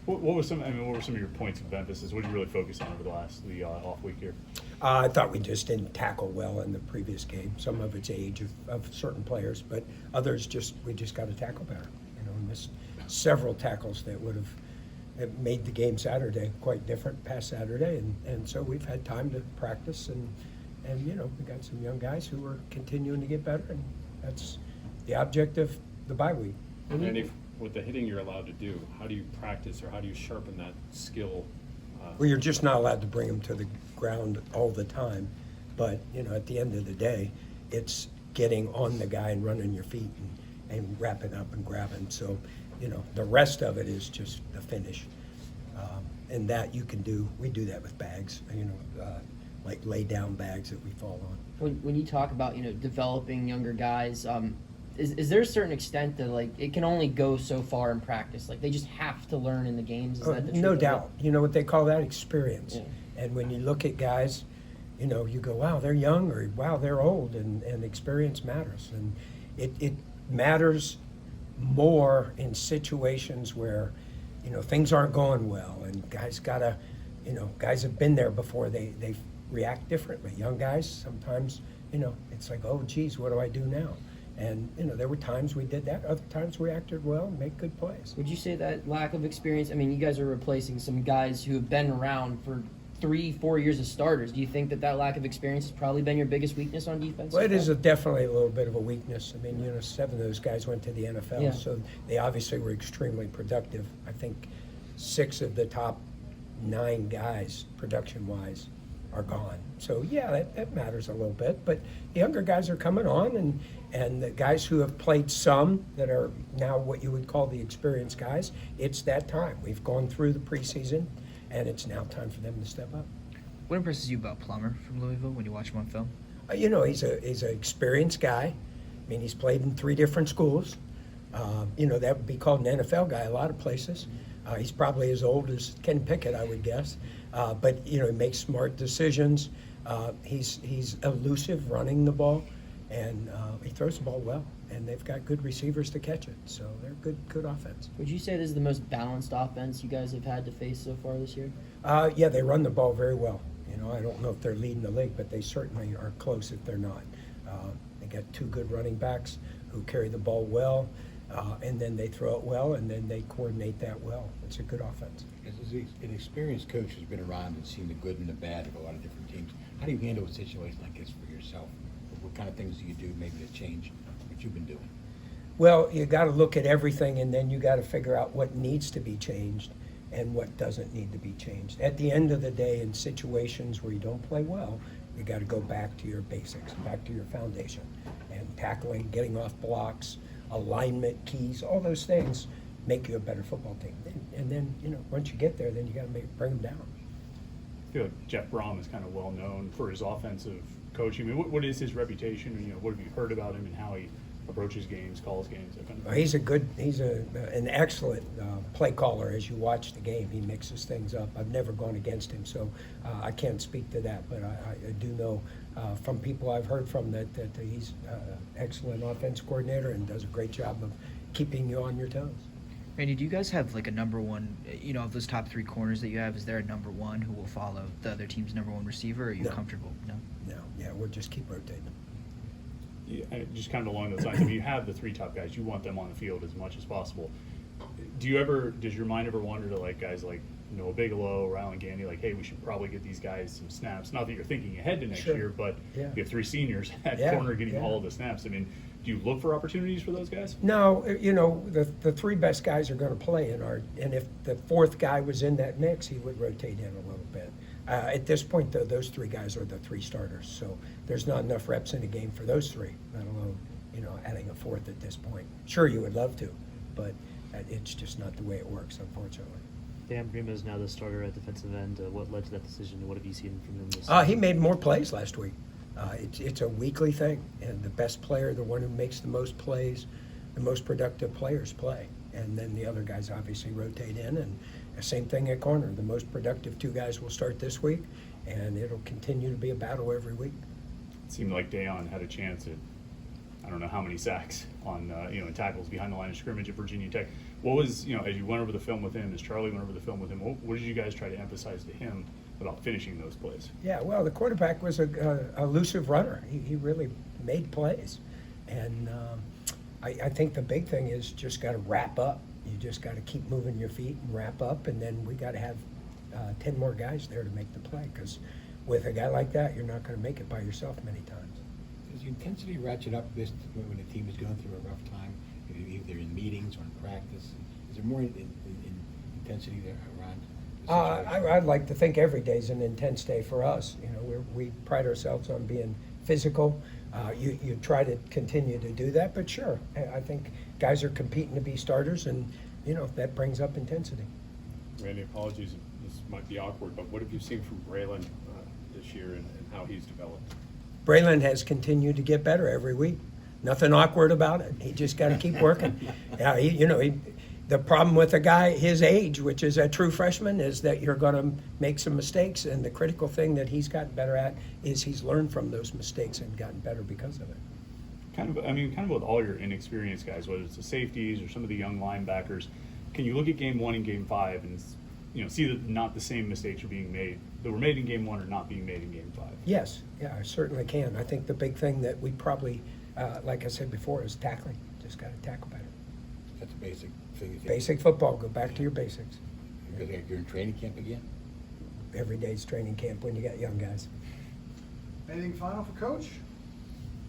What were some of your points of emphasis? What did you really focus on over the off week here? I thought we just didn't tackle well in the previous game. Some of it's age of certain players, but others we just got to tackle better. Missed several tackles that would have made the game Saturday quite different past Saturday, and so we've had time to practice, and we got some young guys who are continuing to get better, and that's the object of the bye week. And if with the hitting you're allowed to do, how do you practice or how do you sharpen that skill? Well, you're just not allowed to bring them to the ground all the time, but at the end of the day, it's getting on the guy and running your feet and wrapping up and grabbing. So, the rest of it is just the finish, and that you can do. We do that with bags, like lay down bags that we fall on. When you talk about developing younger guys, is there a certain extent that it can only go so far in practice? They just have to learn in the games. Is that the truth no of doubt. it? You know what they call that? Experience. Yeah. And when you look at guys, you go, wow, they're young, or wow, they're old, and experience matters. And it matters more in situations where things aren't going well, and guys gotta, guys have been there before. They react differently. Young guys sometimes, it's like, oh geez, what do I do now? And there were times we did that. Other times we acted well and made good plays. Would you say that lack of experience? I mean, you guys are replacing some guys who have been around for 3-4 years as starters. Do you think that lack of experience has probably been your biggest weakness on defense? Well, it is definitely a little bit of a weakness. I mean, 7 of those guys went to the NFL, so they obviously were extremely productive. I think 6 of the top 9 guys, production-wise, are gone. So, yeah, that matters a little bit. But the younger guys are coming on, and the guys who have played some that are now what you would call the experienced guys, it's that time. We've gone through the preseason, and it's now time for them to step up. What impresses you about Plummer from Louisville when you watch him on film? He's an experienced guy. I mean, he's played in 3 different schools. That would be called an NFL guy a lot of places. He's probably as old as Ken Pickett, I would guess. But he makes smart decisions. He's elusive running the ball, and he throws the ball well. And they've got good receivers to catch it, so they're good offense. Would you say this is the most balanced offense you guys have had to face so far this year? Yeah, they run the ball very well. I don't know if they're leading the league, but they certainly are close if they're not. They got 2 good running backs who carry the ball well, and then they throw it well, and then they coordinate that well. It's a good offense. As an experienced coach who's been around and seen the good and the bad of a lot of different teams, how do you handle a situation like this for yourself? What kind of things do you do maybe to change what you've been doing? Well, you got to look at everything, and then you got to figure out what needs to be changed and what doesn't need to be changed. At the end of the day, in situations where you don't play well, you got to go back to your basics, back to your foundation, and tackling, getting off blocks, alignment, keys, all those things make you a better football team. And then, once you get there, then you got to bring them down. I feel like Jeff Brom is kind of well known for his offensive coaching. I mean, what is his reputation? What have you heard about him and how he approaches games, calls games, that kind of thing? He's an excellent play caller. As you watch the game, he mixes things up. I've never gone against him, so I can't speak to that. But I do know from people I've heard from that he's an excellent offense coordinator and does a great job of keeping you on your toes. Randy, do you guys have a number one, of those top 3 corners that you have, is there a number one who will follow the other team's number 1 receiver, or are you comfortable? No? No, yeah, we'll just keep rotating. Yeah, just kind of along those lines, you have the 3 top guys. You want them on the field as much as possible. Does your mind ever wander to guys like Noah Bigelow or Alan Gandy, hey, we should probably get these guys some snaps? Not that you're thinking ahead to next year, but you have 3 seniors at corner getting all of the snaps. I mean, do you look for opportunities for those guys? No, the 3 best guys are going to play and if the 4th guy was in that mix, he would rotate in a little bit. At this point, though, those 3 guys are the 3 starters, so there's not enough reps in the game for those 3, let alone, adding a 4th at this point. Sure, you would love to, but it's just not the way it works, unfortunately. Dan Primo is now the starter at defensive end. What led to that decision, and what have you seen from him this season? He made more plays last week. It's a weekly thing, and the best player, the one who makes the most plays, the most productive players play. And then the other guys obviously rotate in, and the same thing at corner. The most productive 2 guys will start this week, and it'll continue to be a battle every week. It seemed like Dayon had a chance at, I don't know how many sacks on in tackles behind the line of scrimmage at Virginia Tech. What was, as you went over the film with him, as Charlie went over the film with him, what did you guys try to emphasize to him about finishing those plays? Yeah, well, the quarterback was a elusive runner. He really made plays. And I think the big thing is just got to wrap up. You just got to keep moving your feet and wrap up, and then we got to have 10 more guys there to make the play, because with a guy like that, you're not going to make it by yourself many times. Does the intensity ratchet up this when the team is going through a rough time, either in meetings or in practice? Is there more in intensity there around the situation? I'd like to think every day's an intense day for us. We pride ourselves on being physical. You try to continue to do that, but sure, I think guys are competing to be starters, and that brings up intensity. Randy, apologies, this might be awkward, but what have you seen from Braylon this year and how he's developed? Braylon has continued to get better every week. Nothing awkward about it. He just got to keep working. Yeah, the problem with a guy his age, which is a true freshman, is that you're going to make some mistakes, and the critical thing that he's gotten better at is he's learned from those mistakes and gotten better because of it. Kind of with all your inexperienced guys, whether it's the safeties or some of the young linebackers, can you look at game 1 and game 5 and see that not the same mistakes are being made that were made in game 1 are not being made in game 5? Yes, yeah, I certainly can. I think the big thing that we probably, like I said before, is tackling. Just got to tackle better. That's a basic thing. Basic football. Go back to your basics. You're in training camp again? Every day's training camp when you got young guys. Anything final for Coach?